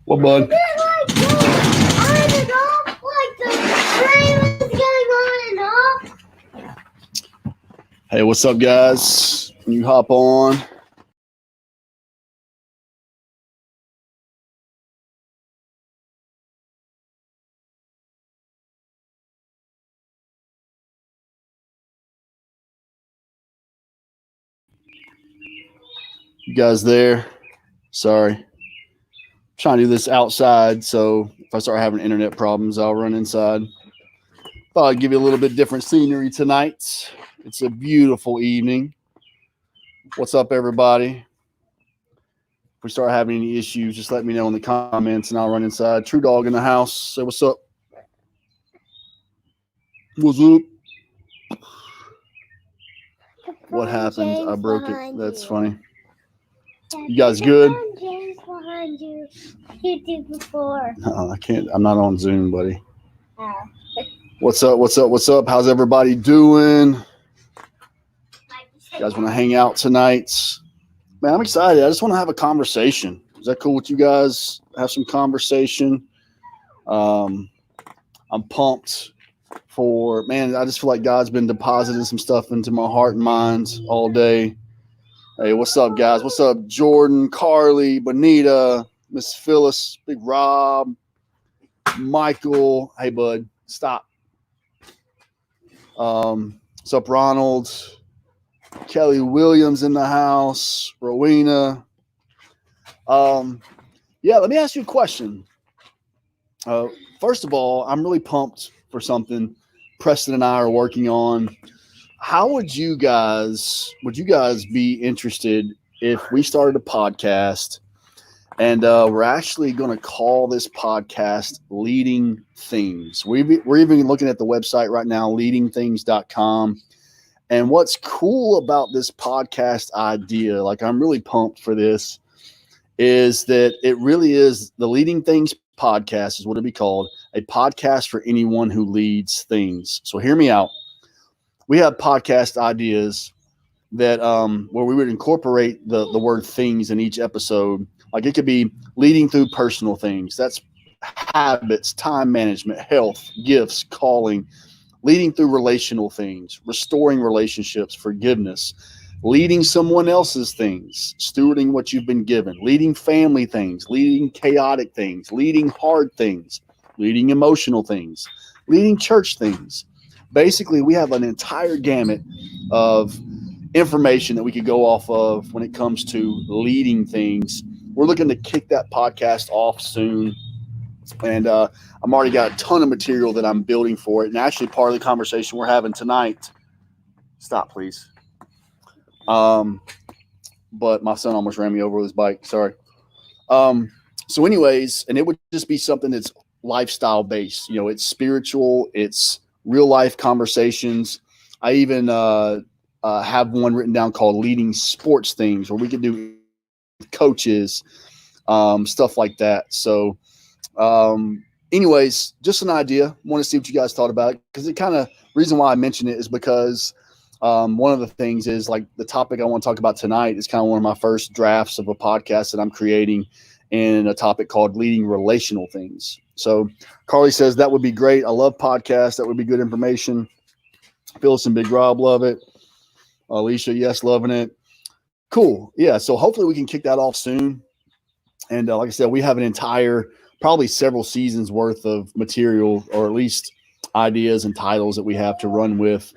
What, bud? Hey, what's up, guys? Can you hop on? You guys there? Sorry. I'm trying to do this outside, so if I start having internet problems, I'll run inside. Thought I'd give you a little bit different scenery tonight. It's a beautiful evening. What's up, everybody? If we start having any issues, just let me know in the comments and I'll run inside. True Dog in the house. Say what's up. What's up? What happened? I broke it. That's funny. You guys good? James behind you. You did before. No, I can't. I'm not on Zoom, buddy. Oh. What's up? What's up? What's up? How's everybody doing? You guys want to hang out tonight? Man, I'm excited. I just want to have a conversation. Is that cool with you guys? Have some conversation. I'm pumped for, man, I just feel like God's been depositing some stuff into my heart and mind all day. Hey, what's up, guys? What's up, Jordan, Carly, Bonita, Miss Phyllis, Big Rob, Michael. Hey, bud, stop. What's up, Ronald? Kelly Williams in the house. Rowena. Yeah, let me ask you a question. First of all, I'm really pumped for something Preston and I are working on. How would you guys be interested if we started a podcast and we're actually going to call this podcast Leading Things? We're even looking at the website right now, leadingthings.com. And what's cool about this podcast idea, like I'm really pumped for this, is that it really is the Leading Things podcast is what it'd be called, a podcast for anyone who leads things. So hear me out. We have podcast ideas that where we would incorporate the word things in each episode. Like it could be leading through personal things. That's habits, time management, health, gifts, calling, leading through relational things, restoring relationships, forgiveness, leading someone else's things, stewarding what you've been given, leading family things, leading chaotic things, leading hard things, leading emotional things, leading church things. Basically, we have an entire gamut of information that we could go off of when it comes to leading things. We're looking to kick that podcast off soon. And I'm already got a ton of material that I'm building for it. And actually, part of the conversation we're having tonight. Stop, please. But my son almost ran me over with his bike. Sorry. So anyways, and it would just be something that's lifestyle based. You know, it's spiritual. It's real life conversations. I even have one written down called Leading Sports Things, where we could do coaches, stuff like that. So anyways, just an idea. Want to see what you guys thought about it, because it kind of, reason why I mention it is because one of the things is, like, the topic I want to talk about tonight is kind of one of my first drafts of a podcast that I'm creating, in a topic called leading relational things. So Carly says that would be great. I love podcasts. That would be good information. Phyllis and Big Rob love it. Alicia, yes, loving it. Cool. Yeah. So hopefully we can kick that off soon. And like I said, we have an entire, probably several seasons worth of material, or at least ideas and titles that we have to run with.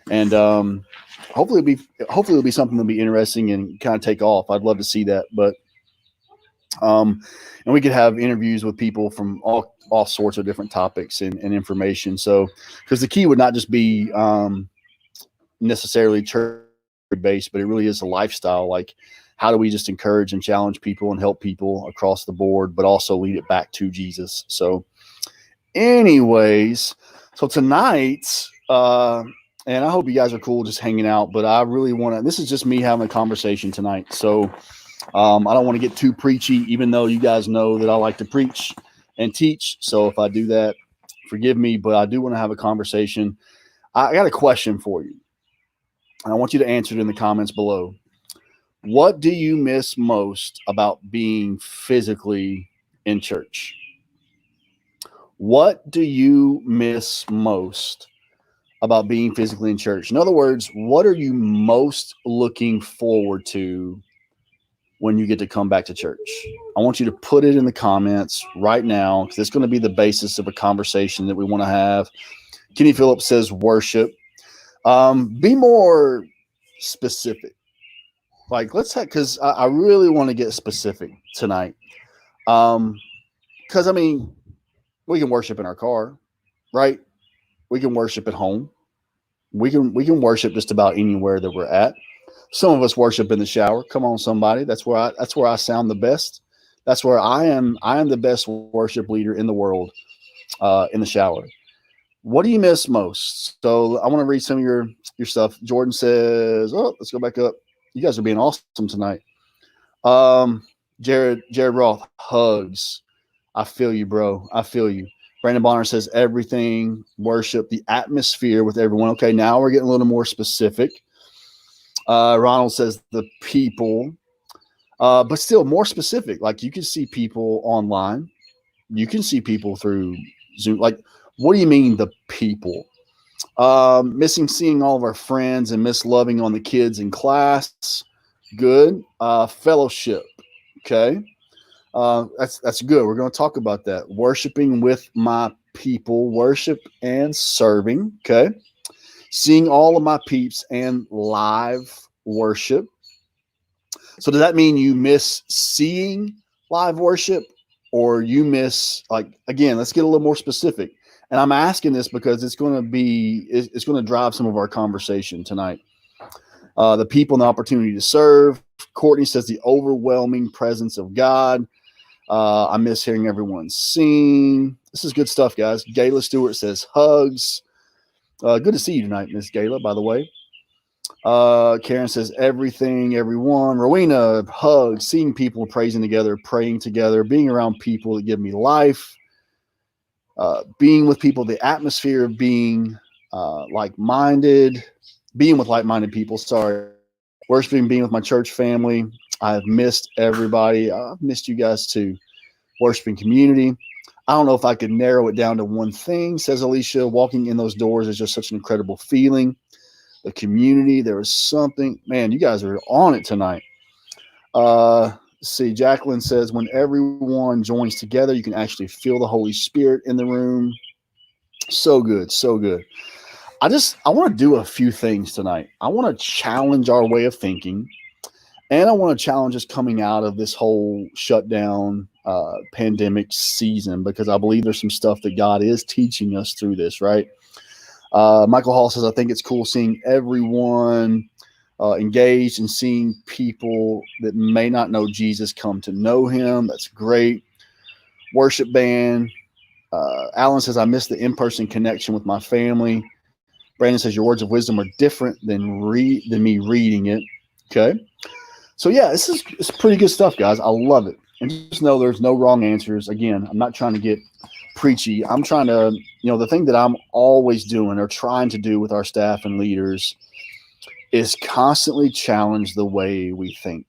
And hopefully it'll be something that'll be interesting and kind of take off. I'd love to see that. But and we could have interviews with people from all sorts of different topics and information. So, because the key would not just be necessarily church based, but it really is a lifestyle. Like, how do we just encourage and challenge people and help people across the board, but also lead it back to Jesus? So anyways, so tonight, and I hope you guys are cool just hanging out, but I really want to, this is just me having a conversation tonight. So I don't want to get too preachy, even though you guys know that I like to preach and teach. So if I do that, forgive me, but I do want to have a conversation. I got a question for you. I want you to answer it in the comments below. What do you miss most about being physically in church? What do you miss most about being physically in church? In other words, what are you most looking forward to when you get to come back to church? I want you to put it in the comments right now because it's going to be the basis of a conversation that we want to have. Kenny Phillips says worship. Be more specific. Like, let's have, because I really want to get specific tonight. Because I mean, we can worship in our car, right? We can worship at home. We can worship just about anywhere that we're at. Some of us worship in the shower. Come on, somebody. That's where I sound the best. That's where I am the best worship leader in the world, in the shower. What do you miss most? So I want to read some of your stuff. Jordan says, "Oh, let's go back up. You guys are being awesome tonight." Um, Jared Roth, hugs. I feel you, bro. I feel you. Brandon Bonner says everything, worship, the atmosphere with everyone. Okay, now we're getting a little more specific. Ronald says the people, but still more specific. Like you can see people online, you can see people through Zoom. Like, what do you mean the people? Missing seeing all of our friends and miss loving on the kids in class. Good. Fellowship. Okay. That's good. We're going to talk about that. Worshiping with my people, worship and serving. Okay. Seeing all of my peeps and live worship. So does that mean you miss seeing live worship, or you miss, like, again, let's get a little more specific. And I'm asking this because it's going to drive some of our conversation tonight. The people and the opportunity to serve. Courtney says the overwhelming presence of God. I miss hearing everyone sing. This is good stuff, guys. Gayla Stewart says hugs. Good to see you tonight, Miss Gayla, by the way. Karen says everything, everyone. Rowena, hugs, seeing people praising together, praying together, being around people that give me life, being with people, the atmosphere of being like-minded, being with like-minded people. Sorry, worshiping, being with my church family. I have missed everybody. I've missed you guys too. Worshiping community. I don't know if I could narrow it down to one thing, says Alicia. Walking in those doors is just such an incredible feeling. The community, there is something, man, you guys are on it tonight. See, Jacqueline says when everyone joins together, you can actually feel the Holy Spirit in the room. So good, so good. I want to do a few things tonight. I want to challenge our way of thinking, and I want to challenge us coming out of this whole shutdown pandemic season, because I believe there's some stuff that God is teaching us through this, right? Michael Hall says, I think it's cool seeing everyone engaged and seeing people that may not know Jesus come to know him. That's great. Worship band. Alan says, I miss the in-person connection with my family. Brandon says, your words of wisdom are different than me reading it. Okay. So yeah, it's pretty good stuff, guys. I love it. And just know there's no wrong answers. Again, I'm not trying to get preachy. I'm trying to, the thing that I'm always doing or trying to do with our staff and leaders is constantly challenge the way we think.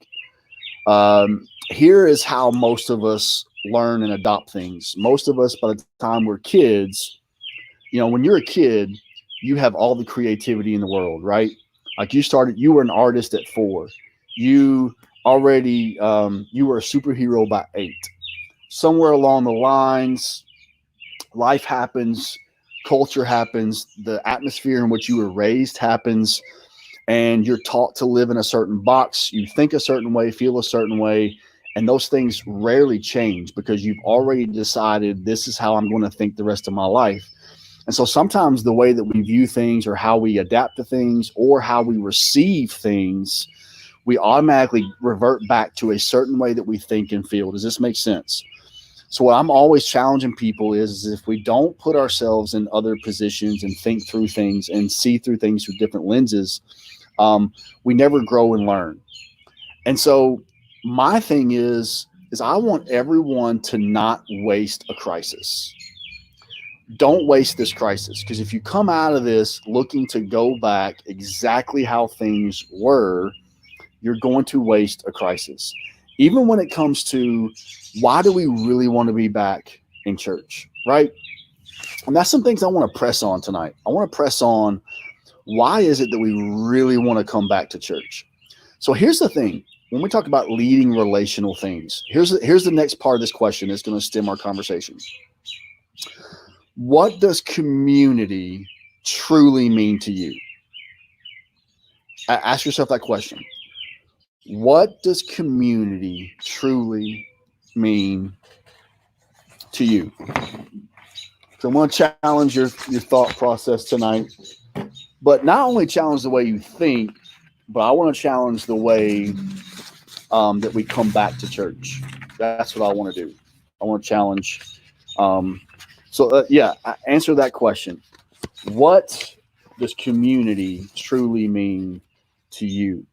Here is how most of us learn and adopt things. Most of us, by the time we're kids, when you're a kid, you have all the creativity in the world, right? Like you were an artist at 4. You already, you were a superhero by 8. Somewhere along the lines, life happens, culture happens, the atmosphere in which you were raised happens, and you're taught to live in a certain box. You think a certain way, feel a certain way, and those things rarely change because you've already decided this is how I'm going to think the rest of my life. And so sometimes the way that we view things or how we adapt to things or how we receive things, we automatically revert back to a certain way that we think and feel. Does this make sense? So what I'm always challenging people is if we don't put ourselves in other positions and think through things and see through things through different lenses, we never grow and learn. And so my thing is I want everyone to not waste a crisis. Don't waste this crisis, because if you come out of this looking to go back exactly how things were, you're going to waste a crisis. Even when it comes to why do we really want to be back in church, right? And that's some things I want to press on tonight. I want to press on why is it that we really want to come back to church? So here's the thing. When we talk about leading relational things, here's the next part of this question that's going to stem our conversation. What does community truly mean to you? Ask yourself that question. What does community truly mean to you? So I'm going to challenge your thought process tonight, but not only challenge the way you think, but I want to challenge the way that we come back to church. That's what I want to do. I want to challenge. Answer that question. What does community truly mean to you?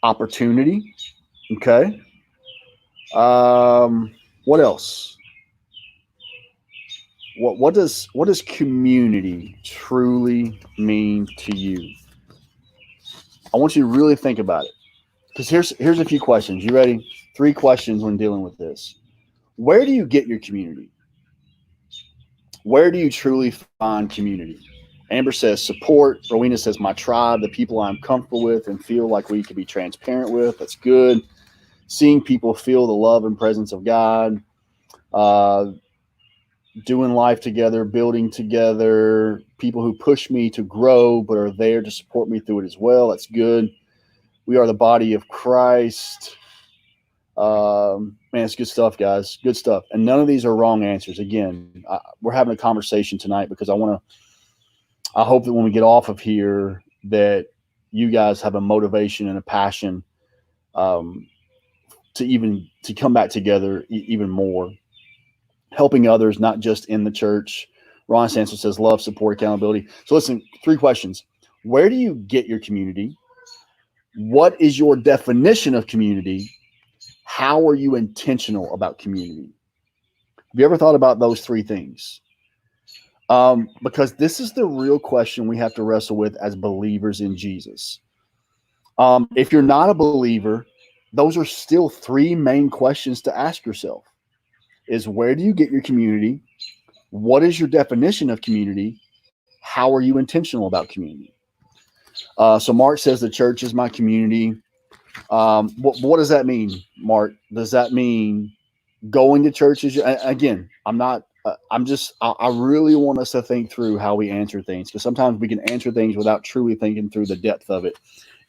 Opportunity. Okay. What else? What does community truly mean to you? I want you to really think about it. Because here's a few questions. You ready? 3 questions when dealing with this. Where do you get your community? Where do you truly find community? Amber says support. Rowena says my tribe, the people I'm comfortable with and feel like we can be transparent with. That's good. Seeing people feel the love and presence of God. Doing life together, building together. People who push me to grow but are there to support me through it as well. That's good. We are the body of Christ. Man, it's good stuff, guys. Good stuff. And none of these are wrong answers. Again, we're having a conversation tonight because I hope that when we get off of here that you guys have a motivation and a passion to come back together even more, helping others, not just in the church. Ron Sansel says love, support, accountability. So listen, 3 questions. Where do you get your community? What is your definition of community? How are you intentional about community? Have you ever thought about those 3 things? Because this is the real question we have to wrestle with as believers in Jesus. If you're not a believer, those are still 3 main questions to ask yourself. Is where do you get your community? What is your definition of community? How are you intentional about community? So Mark says the church is my community. What does that mean, Mark? Does that mean going to churches? Again, I'm not. I really want us to think through how we answer things, because sometimes we can answer things without truly thinking through the depth of it.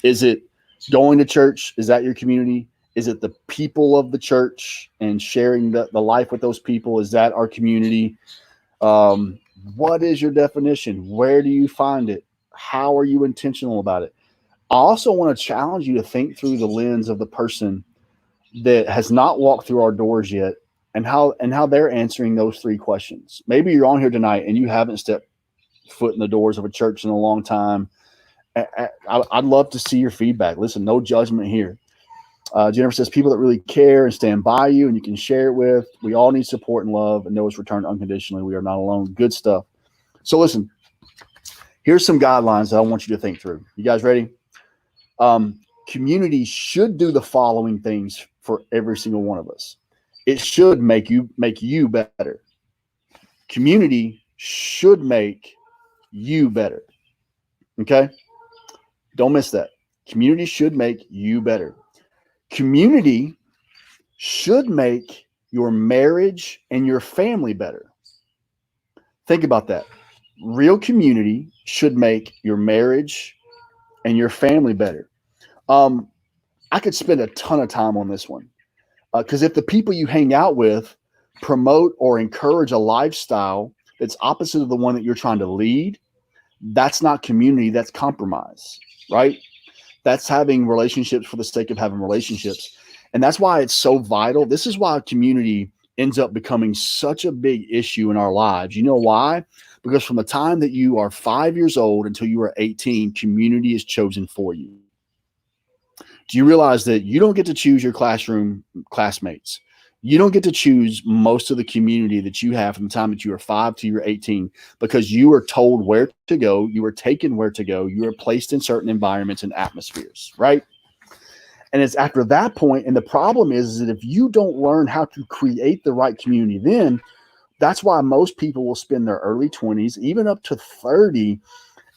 Is it going to church? Is that your community? Is it the people of the church and sharing the life with those people? Is that our community? What is your definition? Where do you find it? How are you intentional about it? I also want to challenge you to think through the lens of the person that has not walked through our doors yet, and how they're answering those 3 questions. Maybe you're on here tonight and you haven't stepped foot in the doors of a church in a long time. I'd love to see your feedback. Listen, no judgment here. Jennifer says people that really care and stand by you and you can share it with. We all need support and love, and know it's returned unconditionally. We are not alone. Good stuff. So listen, here's some guidelines that I want you to think through. You guys ready? Community should do the following things for every single one of us. It should make you better. Community should make you better. Okay? Don't miss that. Community should make you better. Community should make your marriage and your family better. Think about that. Real community should make your marriage and your family better. I could spend a ton of time on this one, because if the people you hang out with promote or encourage a lifestyle that's opposite of the one that you're trying to lead, that's not community, that's compromise, right? That's having relationships for the sake of having relationships. And that's why it's so vital. This is why community ends up becoming such a big issue in our lives. You know why? Because from the time that you are 5 years old until you are 18, community is chosen for you. Do you realize that you don't get to choose your classroom classmates? You don't get to choose most of the community that you have from the time that you are 5 to you're 18 because you were told where to go, you were taken where to go, you were placed in certain environments and atmospheres, right? And it's after that point, and the problem is that if you don't learn how to create the right community, then that's why most people will spend their early 20s, even up to 30,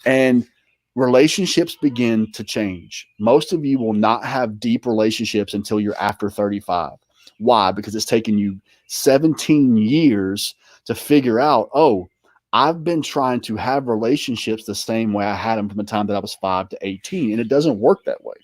and relationships begin to change. Most of you will not have deep relationships until you're after 35. Why? Because it's taken you 17 years to figure out, oh, I've been trying to have relationships the same way I had them from the time that I was 5 to 18, and it doesn't work that way.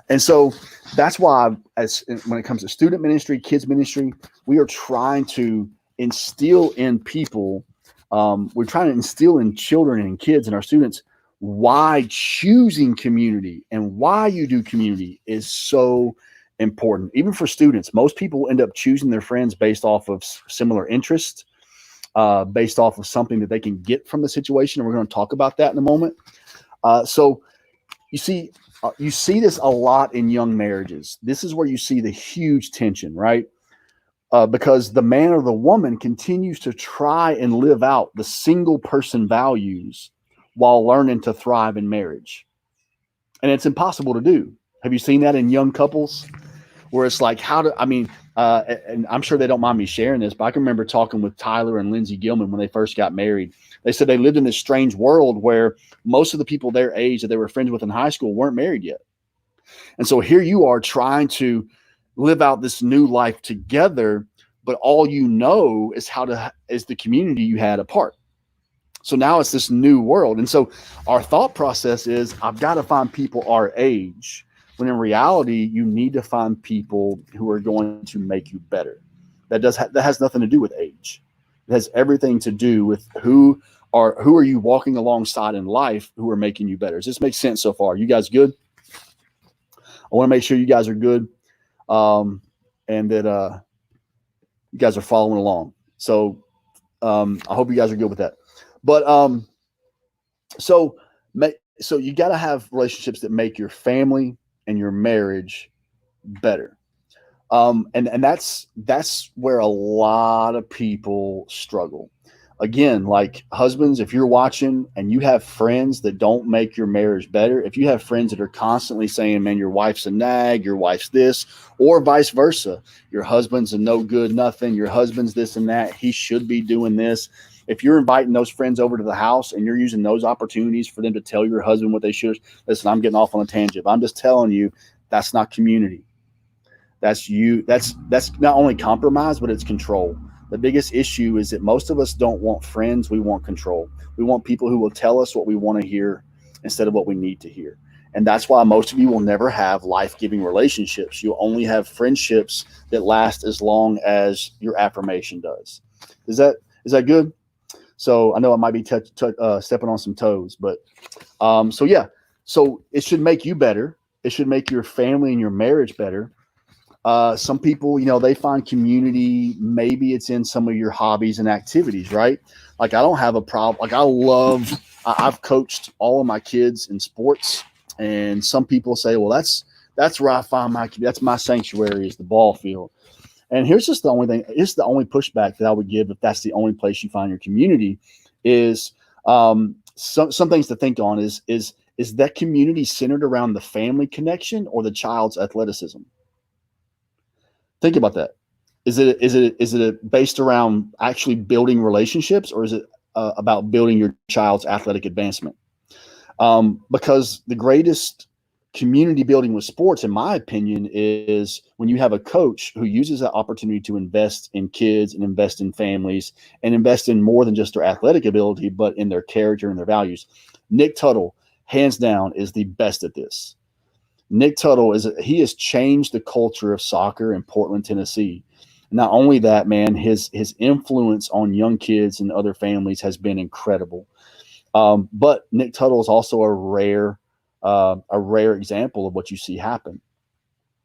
And so that's why, as when it comes to student ministry, kids ministry, we are trying to instill in people, we're trying to instill in children and kids and our students why choosing community and why you do community is so important. Even for students, most people end up choosing their friends based off of similar interests, based off of something that they can get from the situation. And we're going to talk about that in a moment. So you see this a lot in young marriages. This is where you see the huge tension, right? Because the man or the woman continues to try and live out the single person values while learning to thrive in marriage. And it's impossible to do. Have you seen that in young couples where it's like, and I'm sure they don't mind me sharing this, but I can remember talking with Tyler and Lindsay Gilman when they first got married. They said they lived in this strange world where most of the people their age that they were friends with in high school weren't married yet. And so here you are trying to live out this new life together, but all you know is the community you had apart. So now it's this new world. And so our thought process is, I've got to find people our age, when in reality, you need to find people who are going to make you better. That has nothing to do with age. It has everything to do with who are you walking alongside in life who are making you better. Does this make sense so far? You guys good? I want to make sure you guys are good, and that you guys are following along. So I hope you guys are good with that. But so you got to have relationships that make your family and your marriage better. And that's where a lot of people struggle. Again, like husbands, if you're watching and you have friends that don't make your marriage better, if you have friends that are constantly saying, man, your wife's a nag, your wife's this, or vice versa, your husband's a no good nothing, your husband's this and that, he should be doing this. If you're inviting those friends over to the house and you're using those opportunities for them to tell your husband what they should, listen, I'm getting off on a tangent. I'm just telling you, that's not community. That's not only compromise, but it's control. The biggest issue is that most of us don't want friends. We want control. We want people who will tell us what we want to hear instead of what we need to hear. And that's why most of you will never have life-giving relationships. You'll only have friendships that last as long as your affirmation does. Is that good? So I know I might be stepping on some toes, but so it should make you better. It should make your family and your marriage better. Some people, they find community, maybe it's in some of your hobbies and activities, right? Like I don't have a problem. Like I've coached all of my kids in sports, and some people say, well, that's where I find that's my sanctuary is the ball field. And here's just the only thing, it's the only pushback that I would give if that's the only place you find your community is some things to think on is that community centered around the family connection or the child's athleticism? Think about that. Is it based around actually building relationships, or is it about building your child's athletic advancement? Because the greatest community building with sports, in my opinion, is when you have a coach who uses that opportunity to invest in kids and invest in families and invest in more than just their athletic ability, but in their character and their values. Nick Tuttle, hands down, is the best at this. Nick Tuttle he has changed the culture of soccer in Portland, Tennessee. Not only that, man, his influence on young kids and other families has been incredible. But Nick Tuttle is also a rare example of what you see happen.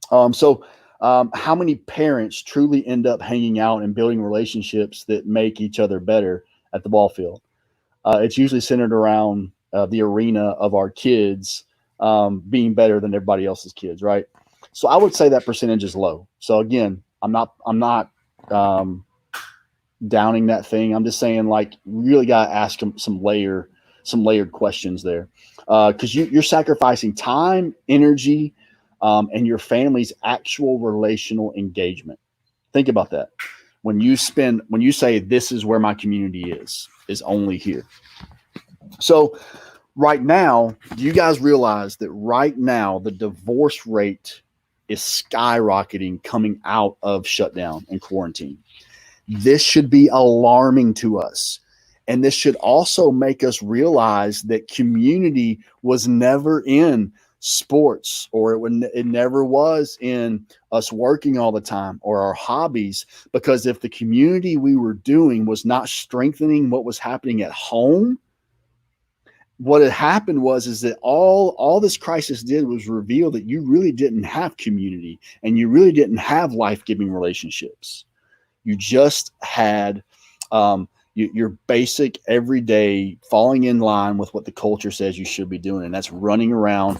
How many parents truly end up hanging out and building relationships that make each other better at the ball field? It's usually centered around the arena of our kids being better than everybody else's kids, right? So I would say that percentage is low. So again, I'm not downing that thing. I'm just saying, like, you really got to ask them some layered questions there, because you're sacrificing time, energy, and your family's actual relational engagement. Think about that. When you say this is where my community is only here. So right now, do you guys realize that right now the divorce rate is skyrocketing coming out of shutdown and quarantine? This should be alarming to us. And this should also make us realize that community was never in sports, or it never was in us working all the time or our hobbies. Because if the community we were doing was not strengthening what was happening at home, what had happened is that all this crisis did was reveal that you really didn't have community, and you really didn't have life-giving relationships. You just had your basic everyday falling in line with what the culture says you should be doing, and that's running around,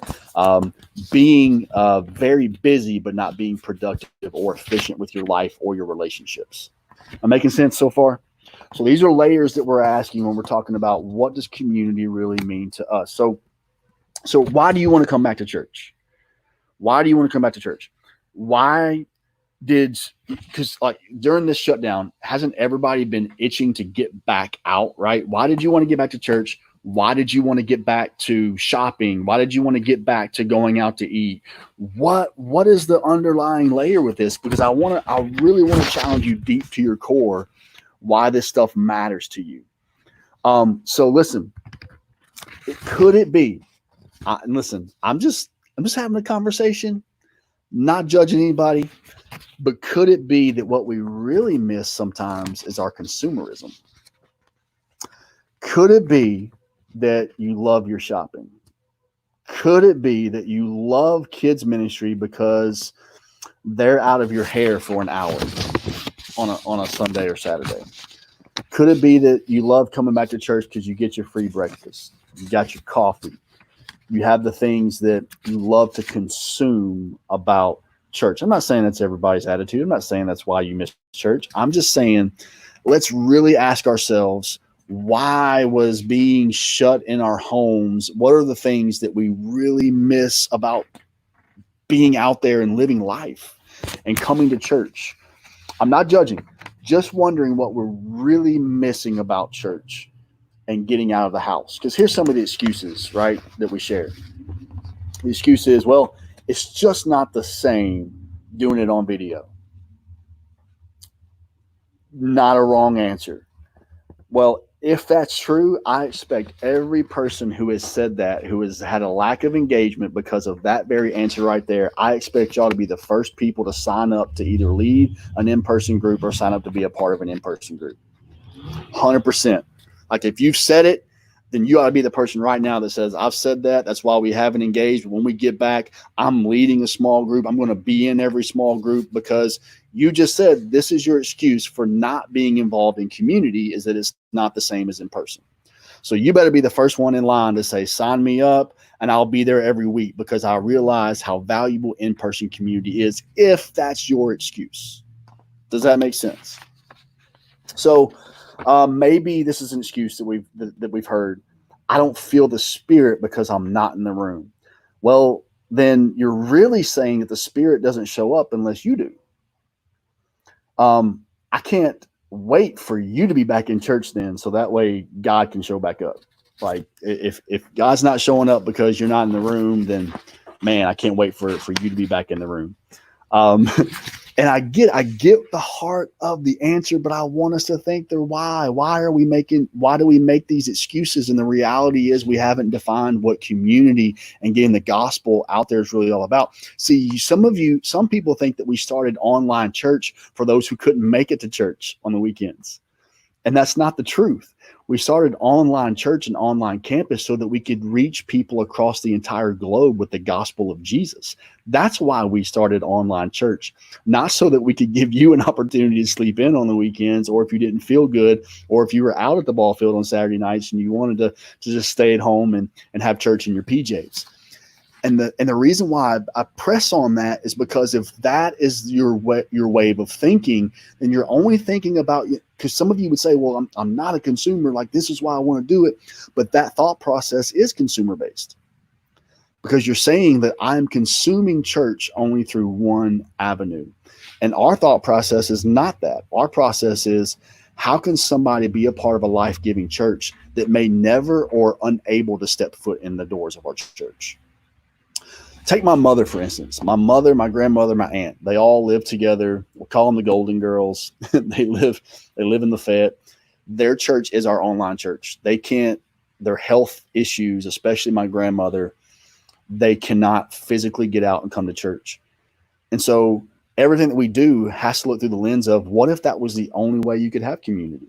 being very busy but not being productive or efficient with your life or your relationships. Am I making sense so far? So these are layers that we're asking when we're talking about what does community really mean to us. So why do you want to come back to church? Why do you want to come back to church? Why because like during this shutdown, hasn't everybody been itching to get back out, right? Why did you want to get back to church? Why did you want to get back to shopping? Why did you want to get back to going out to eat? What is the underlying layer with this? Because I really want to challenge you deep to your core why this stuff matters to you. So listen, could it be? And listen, I'm just having a conversation, not judging anybody. But could it be that what we really miss sometimes is our consumerism? Could it be that you love your shopping? Could it be that you love kids ministry because they're out of your hair for an hour on a Sunday or Saturday? Could it be that you love coming back to church because you get your free breakfast, you got your coffee, you have the things that you love to consume about church? I'm not saying that's everybody's attitude. I'm not saying that's why you miss church. I'm just saying, let's really ask ourselves, why was being shut in our homes? What are the things that we really miss about being out there and living life and coming to church? I'm not judging, just wondering what we're really missing about church and getting out of the house. Because here's some of the excuses, right, that we share. The excuse is, well, it's just not the same doing it on video. Not a wrong answer. Well, if that's true, I expect every person who has said that, who has had a lack of engagement because of that very answer right there, I expect y'all to be the first people to sign up to either lead an in-person group or sign up to be a part of an in-person group. 100%. Like, if you've said it, then you ought to be the person right now that says, I've said that. That's why we haven't engaged. When we get back, I'm leading a small group. I'm going to be in every small group, because you just said this is your excuse for not being involved in community, is that it's not the same as in person. So you better be the first one in line to say, sign me up, and I'll be there every week, because I realize how valuable in-person community is, if that's your excuse. Does that make sense? So maybe this is an excuse that we've heard. I don't feel the Spirit because I'm not in the room. Well, then you're really saying that the Spirit doesn't show up unless you do. I can't wait for you to be back in church then, so that way God can show back up. Like, if God's not showing up because you're not in the room, then man, I can't wait for you to be back in the room. And I get the heart of the answer, but I want us to think the why. Why do we make these excuses? And the reality is, we haven't defined what community and getting the gospel out there is really all about. See, some people think that we started online church for those who couldn't make it to church on the weekends. And that's not the truth. We started online church and online campus so that we could reach people across the entire globe with the gospel of Jesus. That's why we started online church, not so that we could give you an opportunity to sleep in on the weekends, or if you didn't feel good, or if you were out at the ball field on Saturday nights and you wanted to just stay at home and have church in your PJs. And the reason why I press on that is because if that is your wave of thinking, then you're only thinking about, because some of you would say, well, I'm not a consumer, like this is why I want to do it. But that thought process is consumer based, because you're saying that I'm consuming church only through one avenue. And our thought process is not that. Our process is, how can somebody be a part of a life-giving church that may never or unable to step foot in the doors of our church? Take my mother, for instance. My mother, my grandmother, my aunt, they all live together. We'll call them the Golden Girls. They live in Lafayette. Their church is our online church. Their health issues, especially my grandmother, they cannot physically get out and come to church. And so everything that we do has to look through the lens of, what if that was the only way you could have community?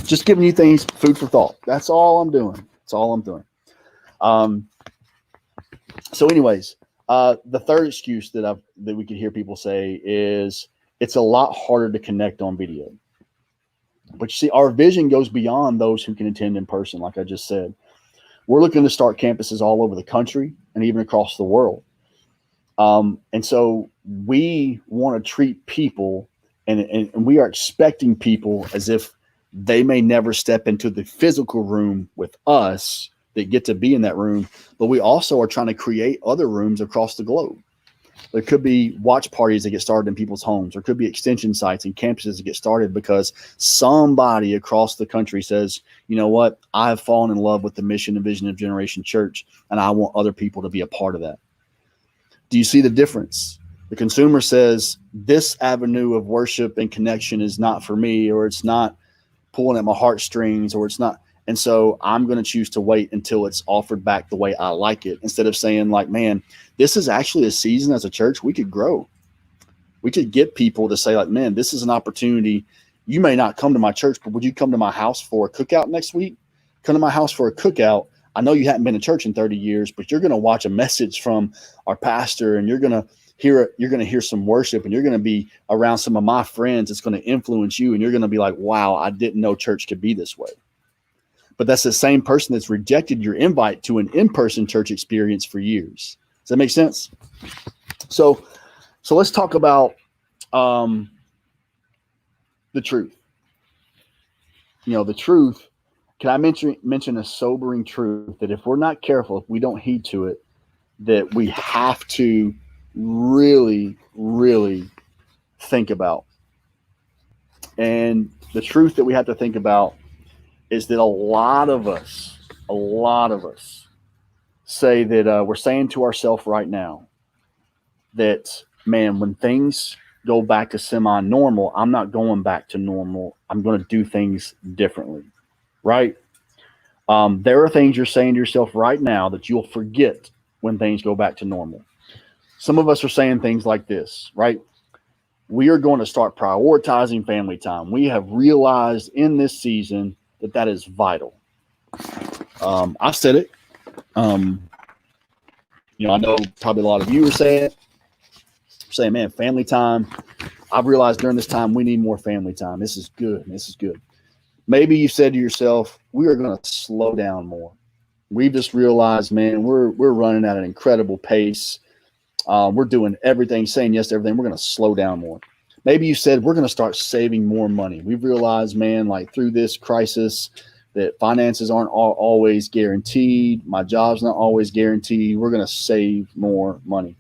Just giving you things, food for thought. That's all I'm doing. That's all I'm doing. So anyways, the third excuse that we could hear people say is, it's a lot harder to connect on video. But you see, our vision goes beyond those who can attend in person. Like I just said, we're looking to start campuses all over the country and even across the world. And so we want to treat people, and we are expecting people as if they may never step into the physical room with us, that get to be in that room. But we also are trying to create other rooms across the globe. There could be watch parties that get started in people's homes. There could be extension sites and campuses that get started because somebody across the country says, you know what, I have fallen in love with the mission and vision of Generation Church, and I want other people to be a part of that. Do you see the difference? The consumer says, this avenue of worship and connection is not for me, or it's not pulling at my heartstrings, or it's not. And so I'm going to choose to wait until it's offered back the way I like it, instead of saying, like, man, this is actually a season as a church we could grow. We could get people to say, like, man, this is an opportunity. You may not come to my church, but would you come to my house for a cookout next week? Come to my house for a cookout. I know you haven't been to church in 30 years, but you're going to watch a message from our pastor, and you're going to hear some worship, and you're going to be around some of my friends. It's going to influence you, and you're going to be like, wow, I didn't know church could be this way. But that's the same person that's rejected your invite to an in-person church experience for years. Does that make sense? So let's talk about the truth. You know, the truth. Can I mention a sobering truth that if we're not careful, if we don't heed to it, that we have to really, really think about? And the truth that we have to think about is that a lot of us say that we're saying to ourselves right now that, man, when things go back to semi-normal, I'm not going back to normal. I'm going to do things differently, right? There are things you're saying to yourself right now that you'll forget when things go back to normal. Some of us are saying things like this, right? We are going to start prioritizing family time. We have realized in this season that is vital. I said it. I know probably a lot of you are saying, man, family time. I've realized during this time we need more family time. This is good. This is good. Maybe you said to yourself, we are going to slow down more. We've just realized, man, we're running at an incredible pace. We're doing everything, saying yes to everything. We're going to slow down more. Maybe you said, we're going to start saving more money. We've realized, man, like through this crisis, that finances aren't always guaranteed. My job's not always guaranteed. We're going to save more money.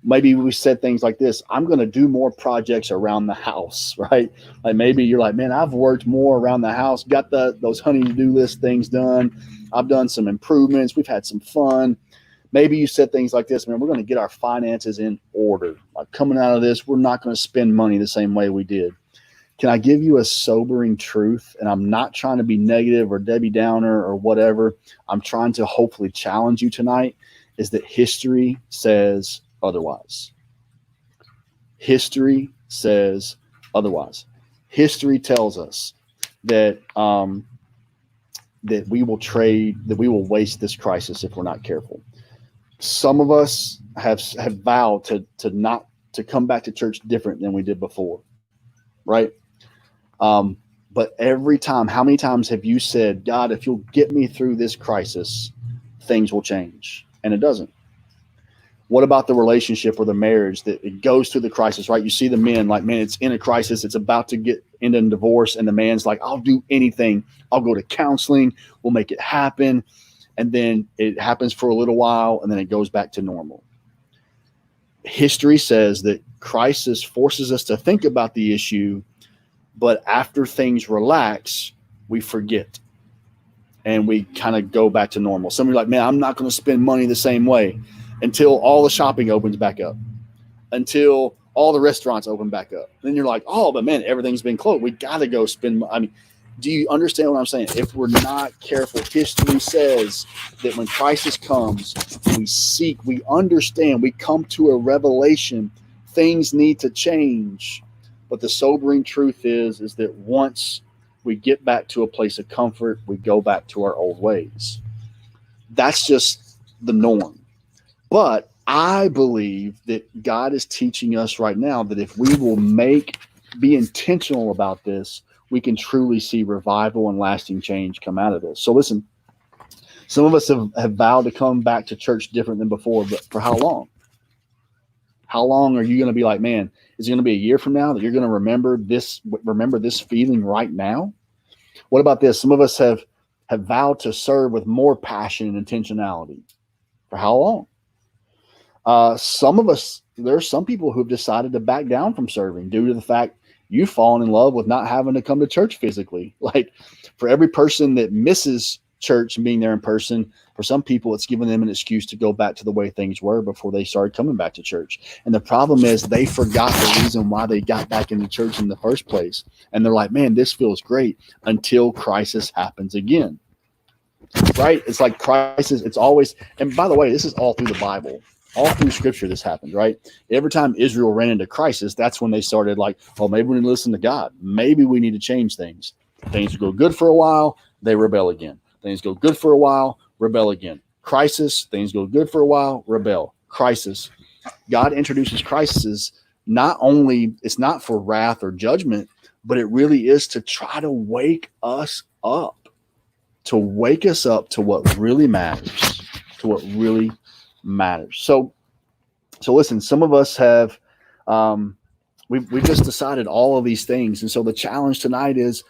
Maybe we said things like this: I'm going to do more projects around the house, right? Like maybe you're like, man, I've worked more around the house, got those honey-to-do list things done. I've done some improvements. We've had some fun. Maybe you said things like this: man, we're going to get our finances in order. Like coming out of this, we're not going to spend money the same way we did. Can I give you a sobering truth? And I'm not trying to be negative or Debbie Downer or whatever. I'm trying to hopefully challenge you tonight, is that history says otherwise. History says otherwise. History tells us that that we will waste this crisis if we're not careful. Some of us have vowed to come back to church different than we did before, right? But every time, how many times have you said, God, if you'll get me through this crisis, things will change? And it doesn't. What about the relationship or the marriage that it goes through the crisis, right? You see the men like, man, it's in a crisis. It's about to get into a divorce. And the man's like, I'll do anything. I'll go to counseling. We'll make it happen. And then it happens for a little while, and then it goes back to normal. History says that crisis forces us to think about the issue, but after things relax, we forget and we kind of go back to normal. Some of you are like, man, I'm not going to spend money the same way until all the shopping opens back up, until all the restaurants open back up. Then you're like, oh, but man, everything's been closed. We got to go spend. I mean, do you understand what I'm saying? If we're not careful, history says that when crisis comes, we seek, we understand, we come to a revelation, things need to change. But the sobering truth is that once we get back to a place of comfort, we go back to our old ways. That's just the norm. But I believe that God is teaching us right now that if we will be intentional about this, we can truly see revival and lasting change come out of this. So listen, some of us have vowed to come back to church different than before, but for how long? How long are you going to be like, man, is it going to be a year from now that you're going to remember this feeling right now? What about this? Some of us have vowed to serve with more passion and intentionality. For how long? Some of us, there are some people who have decided to back down from serving due to the fact you've fallen in love with not having to come to church physically. Like, for every person that misses church and being there in person, for some people, it's given them an excuse to go back to the way things were before they started coming back to church. And the problem is they forgot the reason why they got back into church in the first place. And they're like, man, this feels great until crisis happens again. Right? It's like crisis. It's always, and by the way, this is all through the Bible. All through scripture, this happens, right? Every time Israel ran into crisis, that's when they started like, oh, maybe we need to listen to God. Maybe we need to change things. Things go good for a while, they rebel again. Things go good for a while, rebel again. Crisis, things go good for a while, rebel. Crisis. God introduces crises not only, it's not for wrath or judgment, but it really is to try to wake us up, to what really matters, to what really matters. So listen, some of us have, we've just decided all of these things. And so the challenge tonight is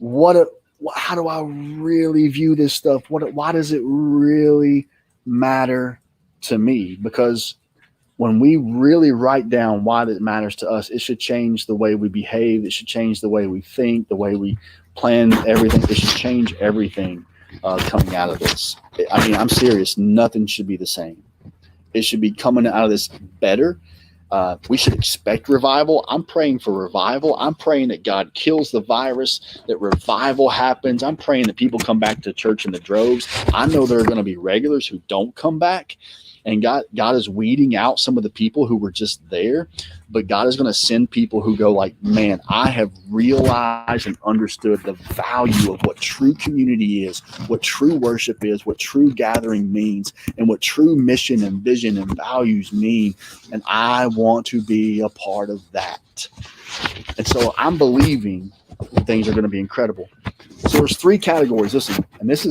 how do I really view this stuff? Why does it really matter to me? Because when we really write down why it matters to us, it should change the way we behave. It should change the way we think, the way we plan everything. It should change everything coming out of this. I mean, I'm serious. Nothing should be the same. It should be coming out of this better. We should expect revival. I'm praying for revival. I'm praying that God kills the virus, that revival happens. I'm praying that people come back to church in the droves. I know there are going to be regulars who don't come back. And God is weeding out some of the people who were just there, but God is going to send people who go like, man, I have realized and understood the value of what true community is, what true worship is, what true gathering means, and what true mission and vision and values mean. And I want to be a part of that. And so I'm believing things are going to be incredible. So there's 3 categories. Listen, and this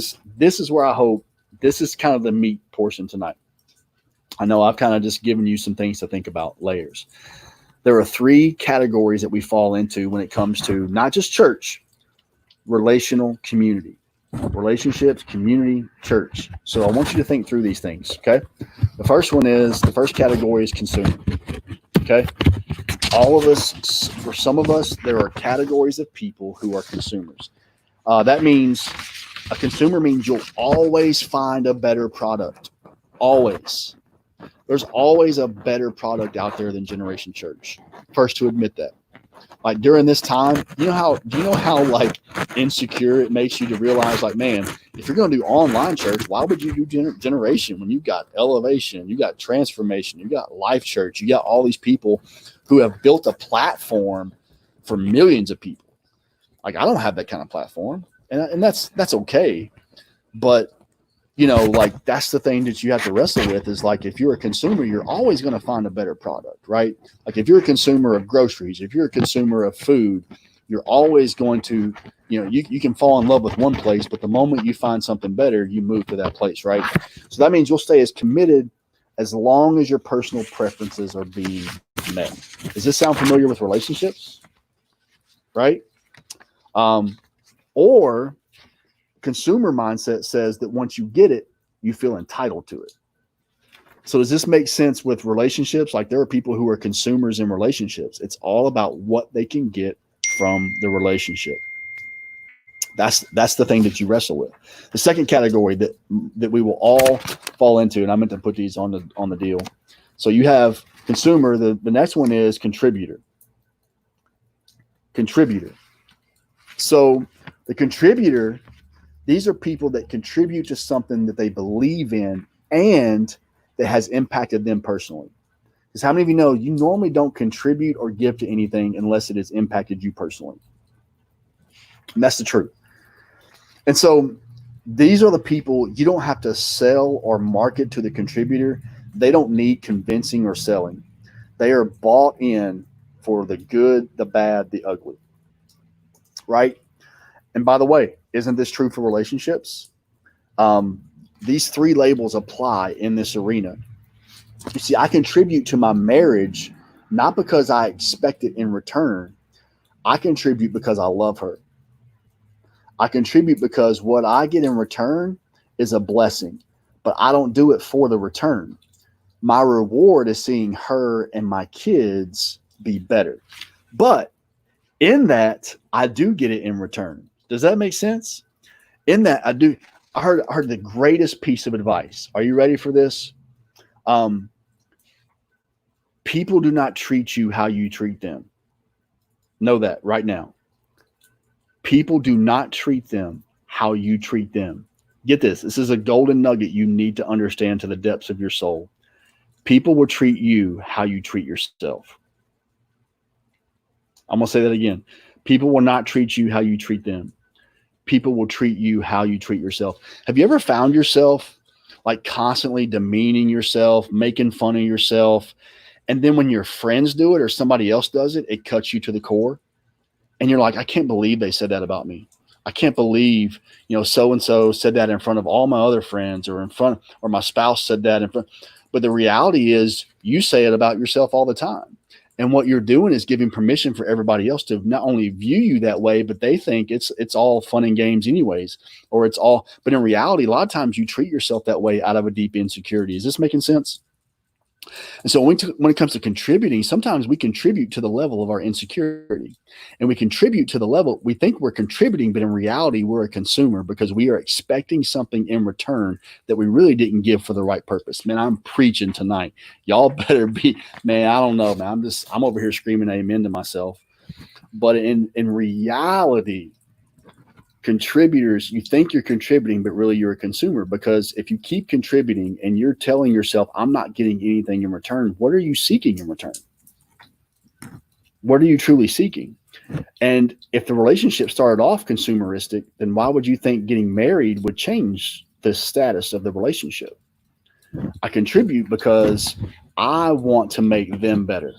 is where I hope this is kind of the meat portion tonight. I know I've kind of just given you some things to think about, layers. There are 3 categories that we fall into when it comes to not just church, relational community. Relationships, community, church. So I want you to think through these things, okay? The first category is consumer, okay? All of us, for some of us, there are categories of people who are consumers. That means a consumer means you'll always find a better product. Always. There's always a better product out there than Generation Church. First to admit that. Like during this time, do you know how like insecure it makes you to realize like, man, if you're going to do online church, why would you do Generation when you got Elevation, you got Transformation, you got Life Church, you got all these people who have built a platform for millions of people. Like I don't have that kind of platform, and that's okay, but like that's the thing that you have to wrestle with is like, if you're a consumer, you're always going to find a better product, right? Like if you're a consumer of groceries, if you're a consumer of food, you're always going to, you can fall in love with one place, but the moment you find something better, you move to that place, right? So that means you'll stay as committed as long as your personal preferences are being met. Does this sound familiar with relationships? Right? Or consumer mindset says that once you get it, you feel entitled to it. So does this make sense with relationships? Like there are people who are consumers in relationships. It's all about what they can get from the relationship. That's the thing that you wrestle with. The second category that we will all fall into, and I meant to put these on the deal. So you have consumer. The next one is contributor. Contributor. So the contributor, these are people that contribute to something that they believe in and that has impacted them personally. Because how many of you know you normally don't contribute or give to anything unless it has impacted you personally? And that's the truth. And so these are the people you don't have to sell or market to the contributor. They don't need convincing or selling. They are bought in for the good, the bad, the ugly. Right? And by the way, isn't this true for relationships? These three labels apply in this arena. You see, I contribute to my marriage not because I expect it in return. I contribute because I love her. I contribute because what I get in return is a blessing, but I don't do it for the return. My reward is seeing her and my kids be better. But in that, I do get it in return. Does that make sense? In that, I do. I heard the greatest piece of advice. Are you ready for this? People do not treat you how you treat them. Know that right now. People do not treat them how you treat them. Get this. This is a golden nugget you need to understand to the depths of your soul. People will treat you how you treat yourself. I'm going to say that again. People will not treat you how you treat them. People will treat you how you treat yourself. Have you ever found yourself like constantly demeaning yourself, making fun of yourself? And then when your friends do it or somebody else does it, it cuts you to the core. And you're like, I can't believe they said that about me. I can't believe, so-and-so said that in front of all my other friends or my spouse said that in front. But the reality is you say it about yourself all the time. And what you're doing is giving permission for everybody else to not only view you that way, but they think it's all fun and games anyways, but in reality, a lot of times you treat yourself that way out of a deep insecurity. Is this making sense? And so when it comes to contributing, sometimes we contribute to the level of our insecurity, and we contribute to the level we think we're contributing, but in reality, we're a consumer because we are expecting something in return that we really didn't give for the right purpose. Man, I'm preaching tonight. Y'all better be, man, I don't know, man. I'm over here screaming amen to myself. But in reality, contributors, you think you're contributing, but really you're a consumer, because if you keep contributing and you're telling yourself, I'm not getting anything in return, what are you seeking in return? What are you truly seeking? And if the relationship started off consumeristic, then why would you think getting married would change the status of the relationship? I contribute because I want to make them better.